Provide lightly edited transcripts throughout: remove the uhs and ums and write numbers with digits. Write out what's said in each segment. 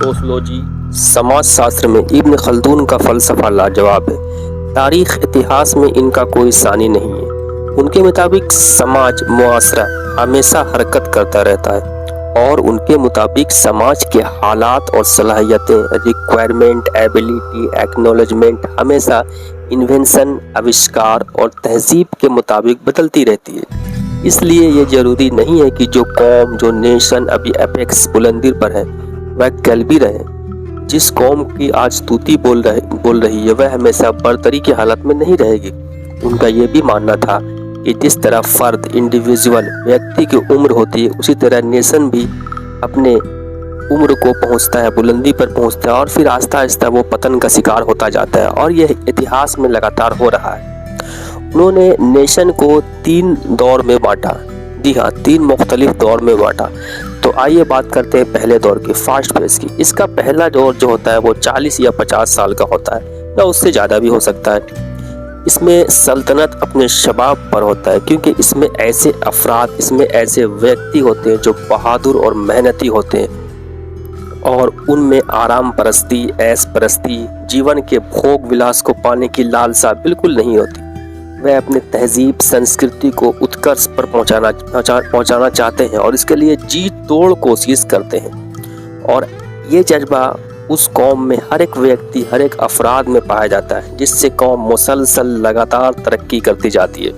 Sociology समाज शास्त्र में इब्न खल्दून का फ़लसफ़ा लाजवाब है। तारीख़ इतिहास में इनका कोई सानी नहीं है। उनके मुताबिक समाज मुआसरा हमेशा हरकत करता रहता है और उनके मुताबिक समाज के हालात और सलाहियतें, रिक्वायरमेंट, एबिलिटी, एक्नॉलेजमेंट हमेशा इन्वेंशन, आविष्कार और तहजीब के मुताबिक बदलती रहती है। इसलिए ये ज़रूरी नहीं है कि जो कौम, जो नेशन अभी एपेक्स बुलंदी पर है वह कल भी रहे। जिस कौम की आज तूती बोल रही है वह हमेशा बरतरी की हालत में नहीं रहेगी। उनका ये भी मानना था कि जिस तरह फ़र्द, इंडिविजुअल, व्यक्ति की उम्र होती है उसी तरह नेशन भी अपने उम्र को पहुंचता है, बुलंदी पर पहुंचता है और फिर आहिस्ता आहिस्ता वो पतन का शिकार होता जाता है और यह इतिहास में लगातार हो रहा है। उन्होंने नेशन को 3 दौर में बांटा। जी हाँ, 3 मुख्तलिफ दौर में बांटा। तो आइए बात करते हैं पहले दौर की, फास्ट फेज की। इसका पहला दौर जो होता है वो 40 या 50 साल का होता है या उससे ज़्यादा भी हो सकता है। इसमें सल्तनत अपने शबाब पर होता है क्योंकि इसमें ऐसे अफराद, इसमें ऐसे व्यक्ति होते हैं जो बहादुर और मेहनती होते हैं और उनमें आराम परस्ती, ऐश परस्ती, जीवन के भोग विलास को पाने की लालसा बिल्कुल नहीं होती। वह अपने तहजीब, संस्कृति को उत्कर्ष पर पहुंचाना चाहते हैं और इसके लिए जी तोड़ कोशिश करते हैं। और ये जज्बा उस कौम में हर एक व्यक्ति, हर एक अफराद में पाया जाता है, जिससे कौम मुसलसल लगातार तरक्की करती जाती है।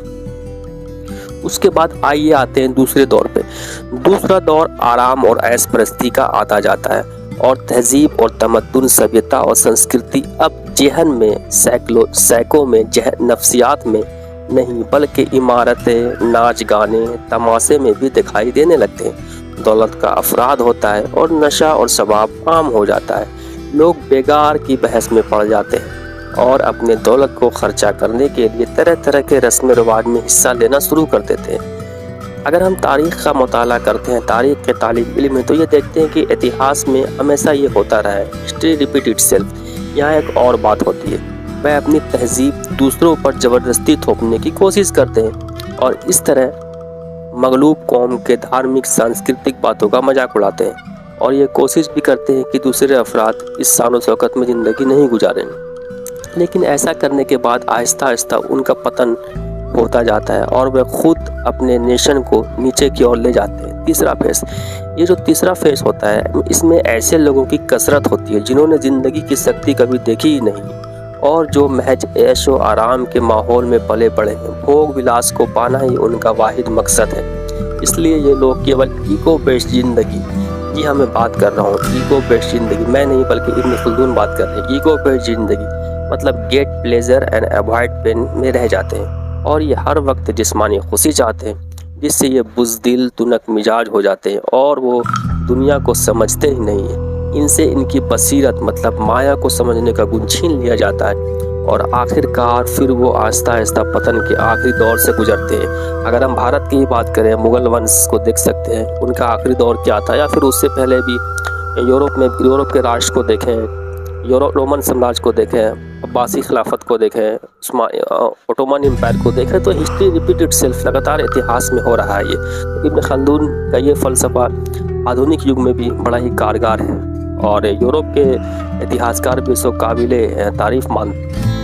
उसके बाद आइए आते हैं दूसरे दौर पे। दूसरा दौर आराम और ऐश परस्ती का आता जाता है और तहजीब और तमद्दुन, सभ्यता और संस्कृति अब जेहन में, सैकों में, नफ्सियात में नहीं बल्कि इमारतें, नाच गाने, तमाशे में भी दिखाई देने लगते हैं। दौलत का अफराद होता है और नशा और शबाब आम हो जाता है। लोग बेगार की बहस में पड़ जाते हैं और अपने दौलत को खर्चा करने के लिए तरह तरह के रस्म रिवाज में हिस्सा लेना शुरू कर देते हैं। अगर हम तारीख़ का मुताला करते हैं, तारीख़ के तालिब इल्म में, तो ये देखते हैं कि इतिहास में हमेशा ये होता रहा है, हिस्ट्री रिपीट इटसेल्फ। यहाँ एक और बात होती है, वह अपनी तहजीब दूसरों पर ज़बरदस्ती थोपने की कोशिश करते हैं और इस तरह मगलूब कौम के धार्मिक, सांस्कृतिक बातों का मजाक उड़ाते हैं और ये कोशिश भी करते हैं कि दूसरे अफराद इस शान व शौकत में ज़िंदगी नहीं गुजारें। लेकिन ऐसा करने के बाद आहिस्ता आहिस्ता उनका पतन होता जाता है और वे खुद अपने नेशन को नीचे की ओर ले जाते हैं। तीसरा फेस, ये जो तीसरा फेस होता है इसमें ऐसे लोगों की कसरत होती है जिन्होंने ज़िंदगी की शक्ति कभी देखी ही नहीं और जो महज ऐश व आराम के माहौल में पले पड़े हैं। भोग विलास को पाना ही उनका वाहिद मकसद है। इसलिए ये लोग केवल ईगो बेस्ड ज़िंदगी, जी हाँ मैं बात कर रहा हूँ ईगो बेस्ड ज़िंदगी, मैं नहीं बल्कि इब्न खल्दून बात कर रहे हैं। ईगो बेस्ड ज़िंदगी मतलब get pleasure and avoid pain में रह जाते हैं और ये हर वक्त जिस्मानी खुशी चाहते हैं, जिससे ये बुज़दिल, तुनक मिजाज हो जाते हैं और वो दुनिया को समझते ही नहीं हैं। इनसे इनकी बसीरत मतलब माया को समझने का गुण छीन लिया जाता है और आखिरकार फिर वो आहिस्ता आहिस्ता पतन के आखिरी दौर से गुजरते हैं। अगर हम भारत की ही बात करें, मुग़ल वंश को देख सकते हैं, उनका आखिरी दौर क्या था, या फिर उससे पहले भी यूरोप के राष्ट्र को देखें, रोमन साम्राज्य को देखें, अब्बासी खिलाफत को देखें, ओटोमन एम्पायर को देखें, तो हिस्ट्री रिपीट इटसेल्फ, लगातार इतिहास में हो रहा है ये। तो इब्न खल्दून का ये फ़लसफ़ा आधुनिक युग में भी बड़ा ही कारगर है और यूरोप के इतिहासकार भी इसको काबिल तारीफ़ मानते हैं।